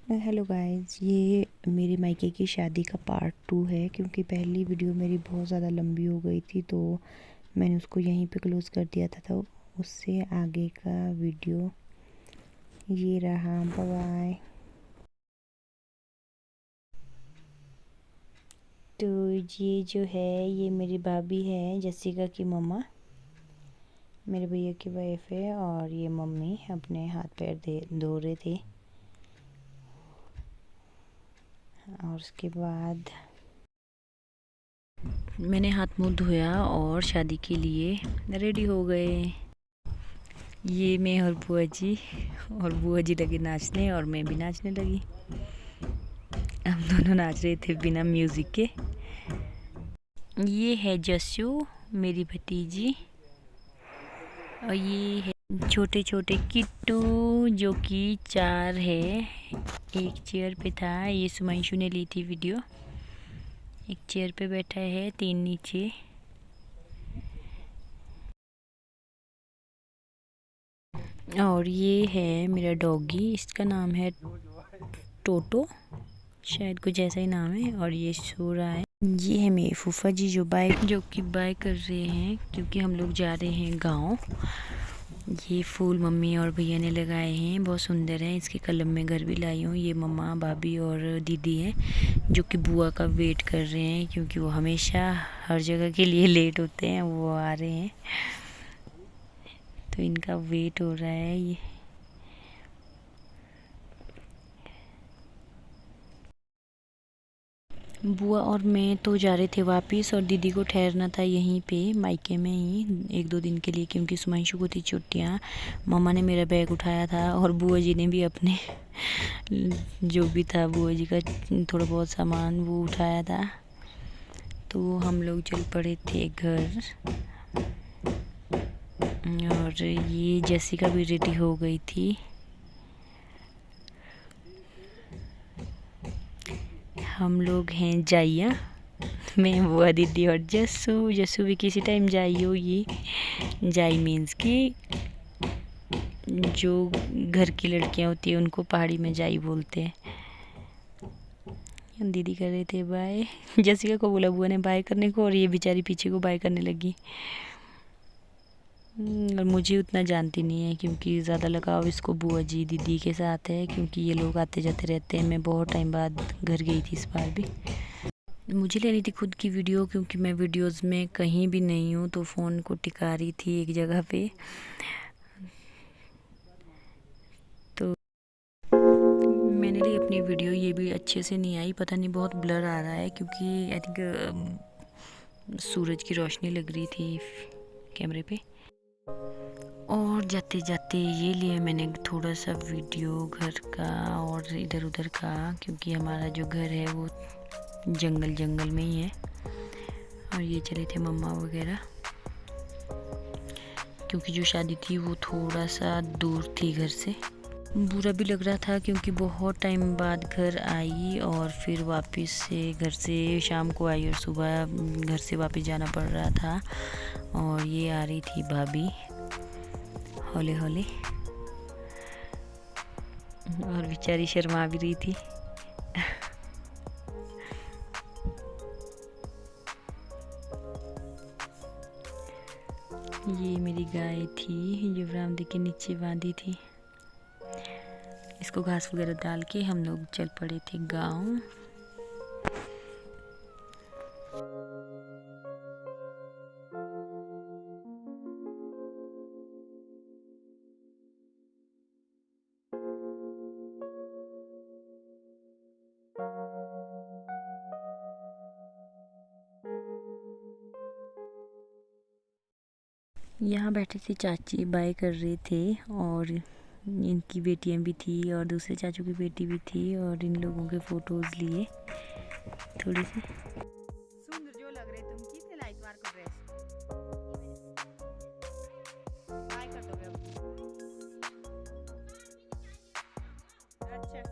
Hello guys, ये मेरी मायके की शादी का पार्ट 2 है क्योंकि पहली वीडियो मेरी बहुत ज़्यादा लंबी हो गई थी तो मैंने उसको यहीं पे क्लोज़ कर दिया था। तो उससे आगे का वीडियो ये रहा। Bye bye. तो ये जो है ये मेरी भाभी है, जसिका की मम्मा, मेरे भैया की वाइफ है। और ये मम्मी अपने हाथ पैर धो रहे थे। और उसके बाद मैंने हाथ मुंह धोया और शादी के लिए रेडी हो गए। ये मैं और बुआ जी लगे नाचने और मैं भी नाचने लगी। हम दोनों नाच रहे थे बिना म्यूज़िक के। ये है जस्सू, मेरी भतीजी, और ये है छोटे छोटे किट्टू जो कि 4 है। एक चेयर पे था, ये सुमाइशु ने ली थी वीडियो। एक चेयर पे बैठा है, 3 नीचे। और ये है मेरा डॉगी, इसका नाम है टोटो, शायद कुछ ऐसा ही नाम है। और ये सो रहा है। ये है मेरे फूफा जी जो कि बाय कर रहे हैं क्योंकि हम लोग जा रहे हैं गांव। ये फूल मम्मी और भैया ने लगाए हैं, बहुत सुंदर है। इसके कलम में घर भी लाई हूँ। ये मम्मा, भाभी और दीदी हैं जो कि बुआ का वेट कर रहे हैं क्योंकि वो हमेशा हर जगह के लिए लेट होते हैं। वो आ रहे हैं तो इनका वेट हो रहा है। ये बुआ और मैं तो जा रहे थे वापस, और दीदी को ठहरना था यहीं पे मायके में ही 1-2 दिन के लिए क्योंकि सुमाइशु को थी छुट्टियाँ। मम्मा ने मेरा बैग उठाया था और बुआ जी ने भी अपने जो भी था बुआ जी का थोड़ा बहुत सामान वो उठाया था। तो हम लोग चल पड़े थे घर। और ये जैसिका भी रेडी हो गई थी। हम लोग हैं जाइया, मैं, बुआ, दीदी और जस्सू भी किसी टाइम जाई हो। ये जाई मीन्स कि जो घर की लड़कियां होती हैं उनको पहाड़ी में जाई बोलते हैं। दीदी कर रहे थे बाय। जसिका को बोला बुआ ने बाय करने को और ये बेचारी पीछे को बाय करने लगी। और मुझे उतना जानती नहीं है क्योंकि ज़्यादा लगाव इसको बुआ जी दीदी के साथ है क्योंकि ये लोग आते जाते रहते हैं। मैं बहुत टाइम बाद घर गई थी इस बार भी। मुझे लेनी थी खुद की वीडियो क्योंकि मैं वीडियोस में कहीं भी नहीं हूँ तो फ़ोन को टिका रही थी एक जगह पे। तो मैंने ली अपनी वीडियो, ये भी अच्छे से नहीं आई, पता नहीं बहुत ब्लर आ रहा है क्योंकि आई थिंक सूरज की रोशनी लग रही थी कैमरे पे। और जाते जाते ये लिया मैंने थोड़ा सा वीडियो घर का और इधर उधर का क्योंकि हमारा जो घर है वो जंगल में ही है। और ये चले थे मम्मा वगैरह क्योंकि जो शादी थी वो थोड़ा सा दूर थी घर से। बुरा भी लग रहा था क्योंकि बहुत टाइम बाद घर आई और फिर वापस से घर से शाम को आई और सुबह घर से वापस जाना पड़ रहा था। और ये आ रही थी भाभी हौले हौले और बेचारी शर्मा भी रही थी। ये मेरी गाय थी जो बरामदे के नीचे बांधी थी। इसको घास वगैरह डाल के हम लोग चल पड़े थे गांव। यहाँ बैठे थे चाची बाय कर रहे थे और इनकी बेटियां भी थी और दूसरे चाचू की बेटी भी थी और इन लोगों के फोटोज लिए थोड़ी सी। सुंदर जो लग रहे तुम की थे लाइट मार कर ड्रेस बाय कर दोगे अब। अच्छा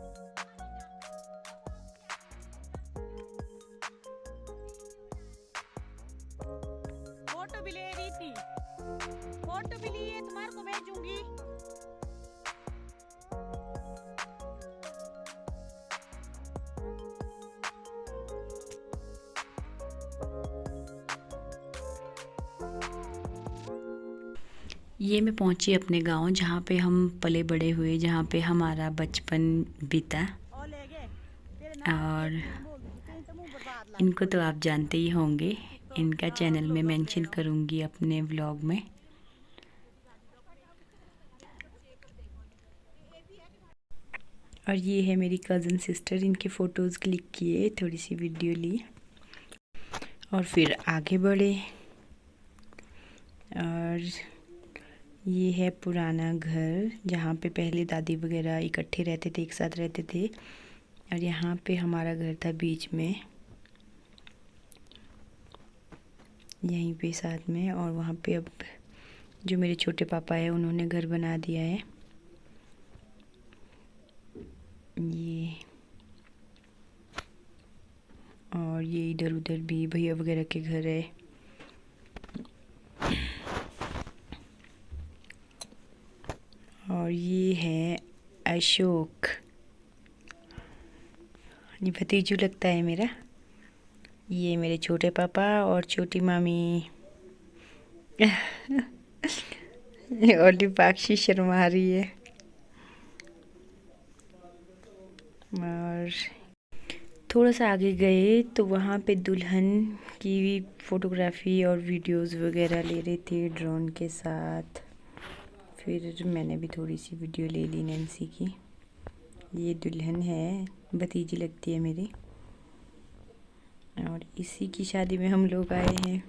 फोटो भी ले रही थी, फोटो भी लिए तुम्हारे को भेजूंगी। ये मैं पहुंची अपने गांव जहाँ पे हम पले बड़े हुए, जहाँ पे हमारा बचपन बीता। और इनको तो आप जानते ही होंगे, इनका चैनल में मेंशन करूँगी अपने व्लॉग में। और ये है मेरी कज़न सिस्टर, इनके फ़ोटोज़ क्लिक किए, थोड़ी सी वीडियो ली और फिर आगे बढ़े। और ये है पुराना घर जहाँ पे पहले दादी वगैरह इकट्ठे रहते थे, एक साथ रहते थे। और यहाँ पे हमारा घर था बीच में, यहीं पे साथ में। और वहाँ पे अब जो मेरे छोटे पापा है उन्होंने घर बना दिया है। ये और ये इधर उधर भी भैया वगैरह के घर है। और ये है अशोक, ये भतीजू लगता है मेरा। ये मेरे छोटे पापा और छोटी मामी। और दीपाक्षी शर्मा रही है। और थोड़ा सा आगे गए तो वहाँ पे दुल्हन की फ़ोटोग्राफी और वीडियोस वगैरह ले रहे थे ड्रोन के साथ। फिर मैंने भी थोड़ी सी वीडियो ले ली नैन्सी की। ये दुल्हन है, भतीजी लगती है मेरी। और इसी की शादी में हम लोग आए हैं।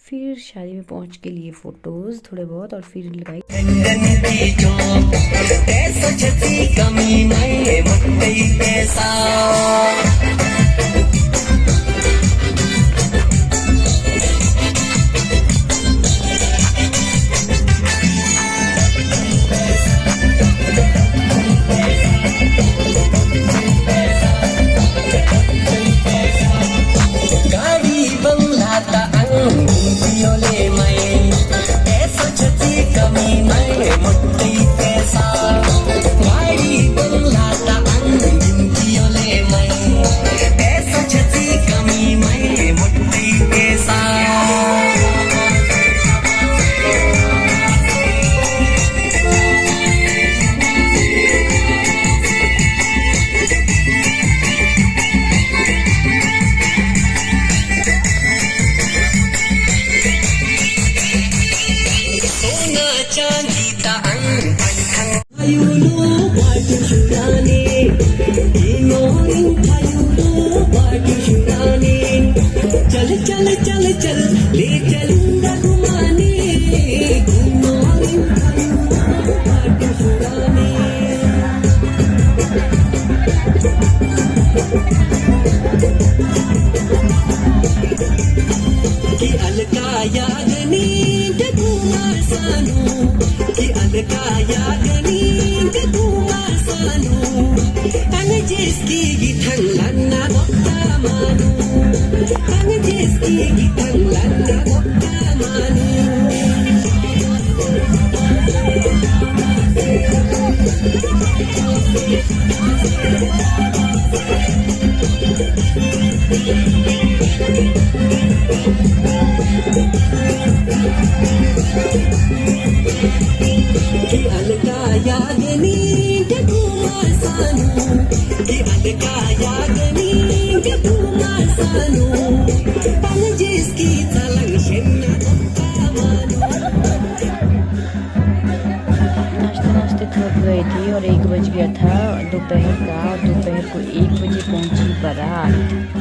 फिर शादी में पहुंच के लिए फ़ोटोज़ थोड़े बहुत और फिर लगाई। थक गई थी और 1 बज गया था दोपहर का। और दोपहर को 1 बजे पहुंची बारात।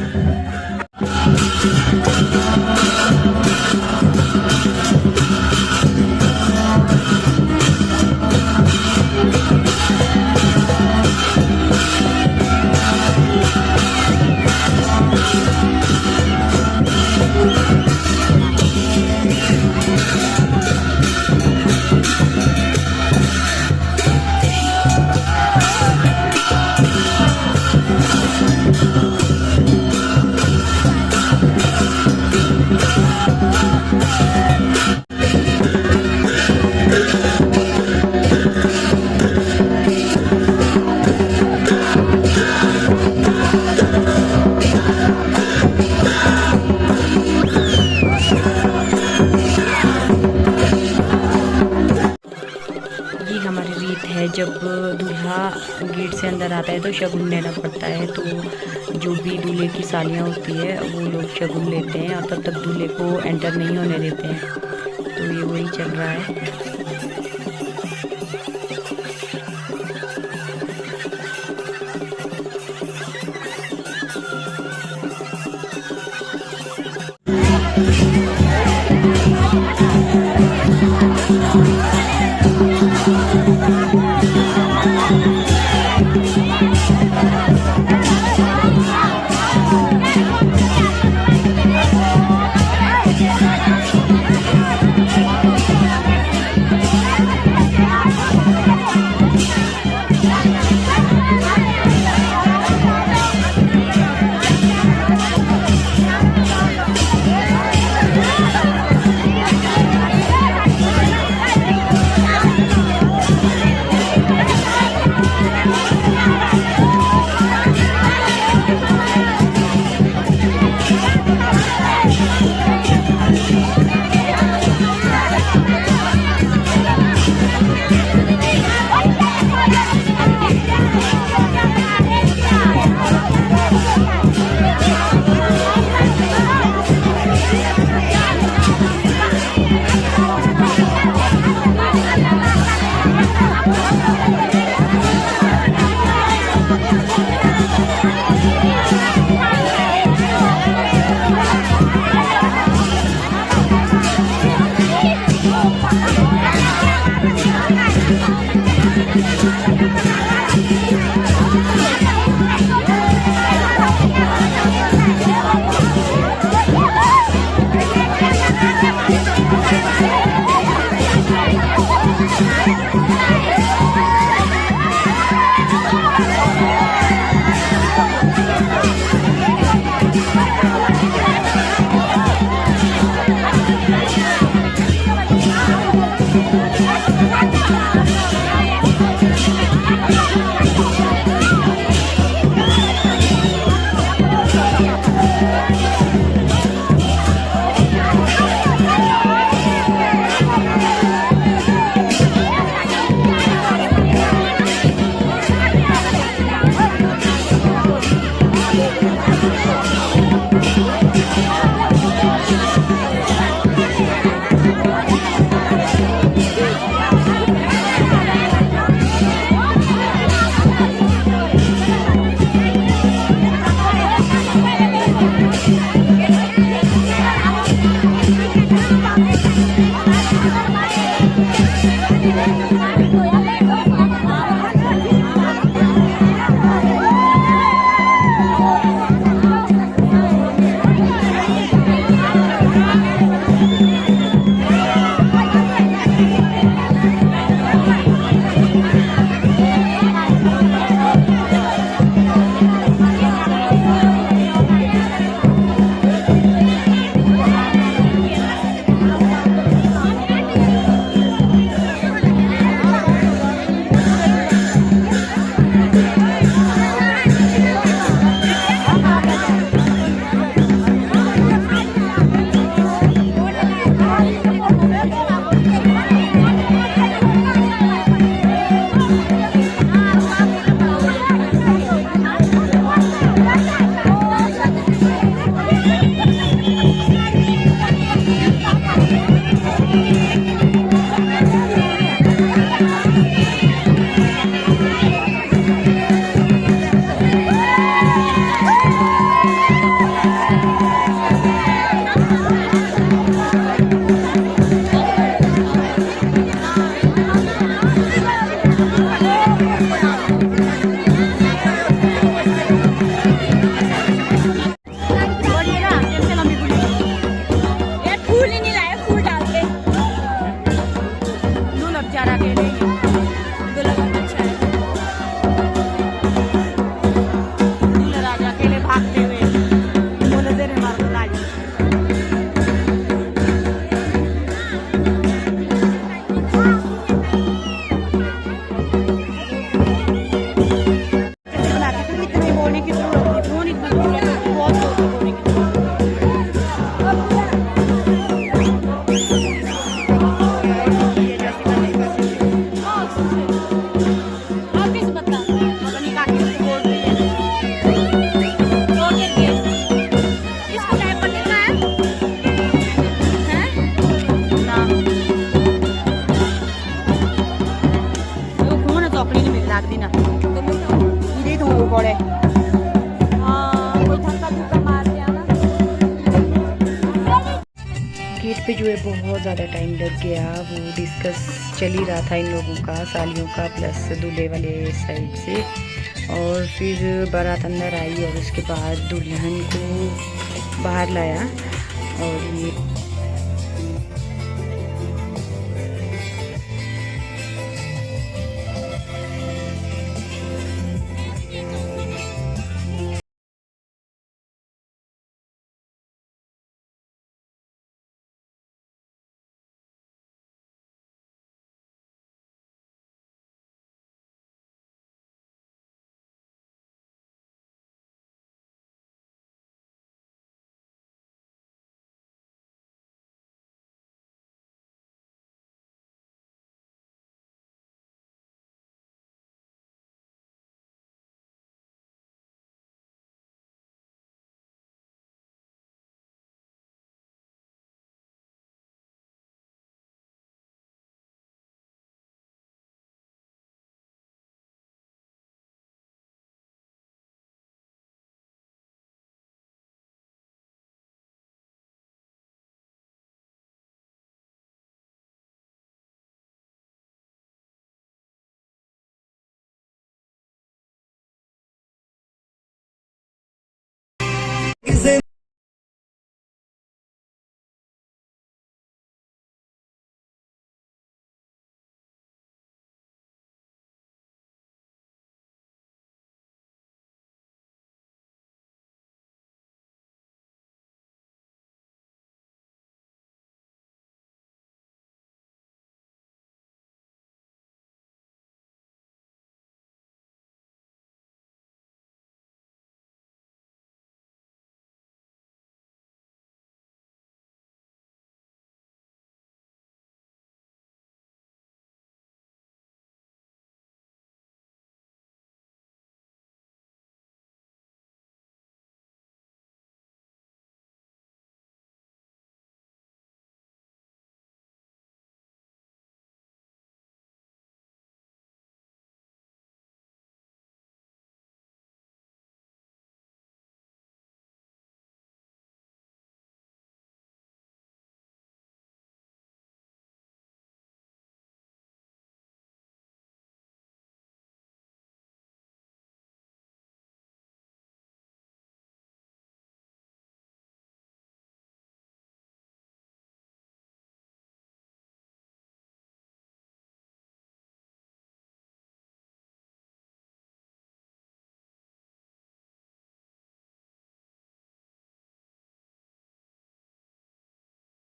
है जब दूल्हा गेट से अंदर आता है तो शगुन लेना पड़ता है। तो जो भी दूल्हे की सालियाँ होती है वो लोग शगुन लेते हैं और तब तक दूल्हे को एंटर नहीं होने देते हैं। तो ये वही चल रहा है। दी ना इधे दूर पड़े। हाँ कोई धक्का धुक्का मार के आना। गेट पे जो है बहुत ज़्यादा टाइम लग गया। वो डिस्कस चल ही रहा था इन लोगों का, सालियों का प्लस दूल्हे वाले साइड से। और फिर बारात अंदर आई और उसके बाद दुल्हन को बाहर लाया। और ये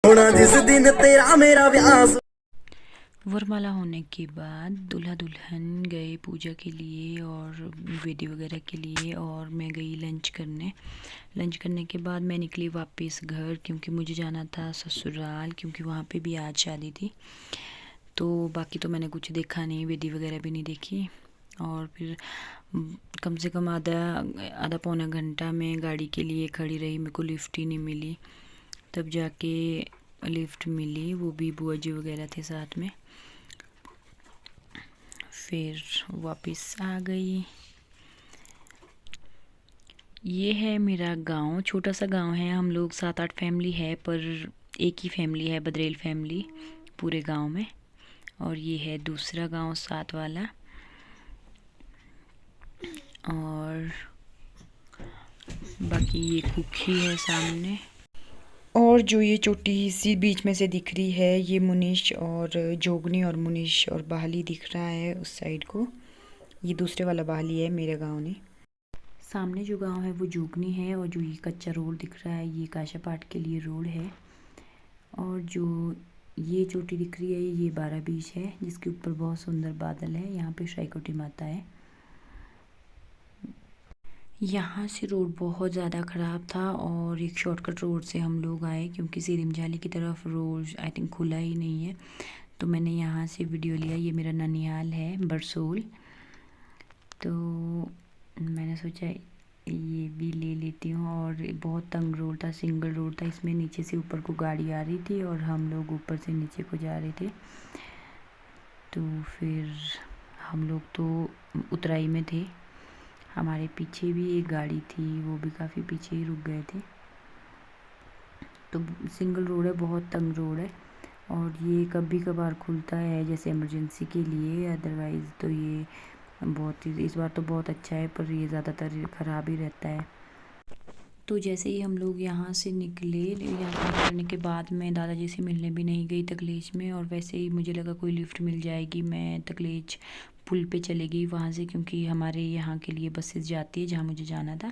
जिस दिन तेरा मेरा व्यास। वरमाला होने के बाद दूल्हा दुल्हन गए पूजा के लिए और वेदी वगैरह के लिए, और मैं गई लंच करने। लंच करने के बाद मैं निकली वापस घर, क्योंकि मुझे जाना था ससुराल, क्योंकि वहाँ पे भी आज शादी थी। तो बाकी तो मैंने कुछ देखा नहीं, वेदी वगैरह भी नहीं देखी। और फिर कम से कम आधा पौना घंटा में गाड़ी के लिए खड़ी रही, मेरे को लिफ्ट ही नहीं मिली। तब जाके लिफ्ट मिली, वो भी बुआ जी वगैरह थे साथ में। फिर वापस आ गई। ये है मेरा गांव, छोटा सा गांव है। हम लोग 7-8 फैमिली है, पर एक ही फैमिली है बदरेल फैमिली पूरे गांव में। और ये है दूसरा गांव साथ वाला। और बाकी ये कुखी है सामने। और जो ये छोटी सी बीच में से दिख रही है, ये मुनीश और जोगनी और मुनीश और बाहली दिख रहा है उस साइड को। ये दूसरे वाला बाहली है मेरे गांव ने। सामने जो गांव है वो जोगनी है, और जो ये कच्चा रोड दिख रहा है ये काशापाट के लिए रोड है। और जो ये चोटी दिख रही है ये 12 बीच है, जिसके ऊपर बहुत सुंदर बादल है। यहाँ पे श्राइकोटी माता है। यहाँ से रोड बहुत ज़्यादा ख़राब था, और एक शॉर्टकट रोड से हम लोग आए, क्योंकि सिरिमजाली की तरफ रोड आई थिंक खुला ही नहीं है। तो मैंने यहाँ से वीडियो लिया। ये मेरा ननिहाल है बरसोल, तो मैंने सोचा ये भी ले लेती हूँ। और बहुत तंग रोड था, सिंगल रोड था, इसमें नीचे से ऊपर को गाड़ी आ रही थी और हम लोग ऊपर से नीचे को जा रहे थे। तो फिर हम लोग तो उतराई में थे, हमारे पीछे भी एक गाड़ी थी, वो भी काफ़ी पीछे ही रुक गए थे। तो सिंगल रोड है, बहुत तंग रोड है और ये कभी कभार खुलता है जैसे इमरजेंसी के लिए, अदरवाइज़ तो ये बहुत ही, इस बार तो बहुत अच्छा है पर ये ज़्यादातर ख़राब ही रहता है। तो जैसे ही हम लोग यहाँ से निकले, यहाँ निकलने के बाद मैं दादाजी से मिलने भी नहीं गई तकलेच में, और वैसे ही मुझे लगा कोई लिफ्ट मिल जाएगी, मैं तकलेच पुल पे चले गई वहाँ से, क्योंकि हमारे यहाँ के लिए बसेस जाती है जहाँ मुझे जाना था।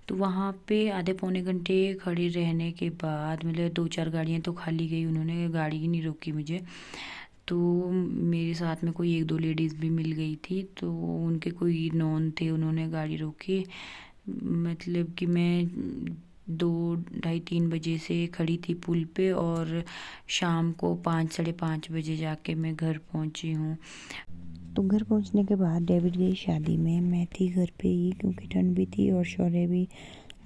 तो वहाँ पे आधे पौने घंटे खड़े रहने के बाद मतलब 2-4 गाड़ियाँ तो खाली गई, उन्होंने गाड़ी ही नहीं रोकी मुझे। तो मेरे साथ में कोई 1-2 लेडीज़ भी मिल गई थी, तो उनके कोई नॉन थे, उन्होंने गाड़ी रोकी। मतलब कि मैं 2-2:30-3 बजे से खड़ी थी पुल पे और शाम को 5-5:30 बजे जाके मैं घर पहुंची हूँ। तो घर पहुंचने के बाद डेविड गई शादी में, मैं थी घर पे ही क्योंकि ठंड भी थी और शौर्य भी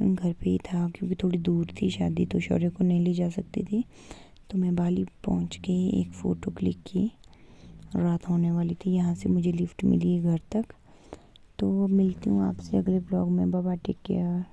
घर पे ही था, क्योंकि थोड़ी दूर थी शादी तो शौर्य को नहीं ले जा सकती थी। तो मैं बाली पहुंच के एक फ़ोटो क्लिक की, रात होने वाली थी, यहाँ से मुझे लिफ्ट मिली घर तक। तो मिलती हूँ आपसे अगले ब्लॉग में, बाय बाय, टेक केयर।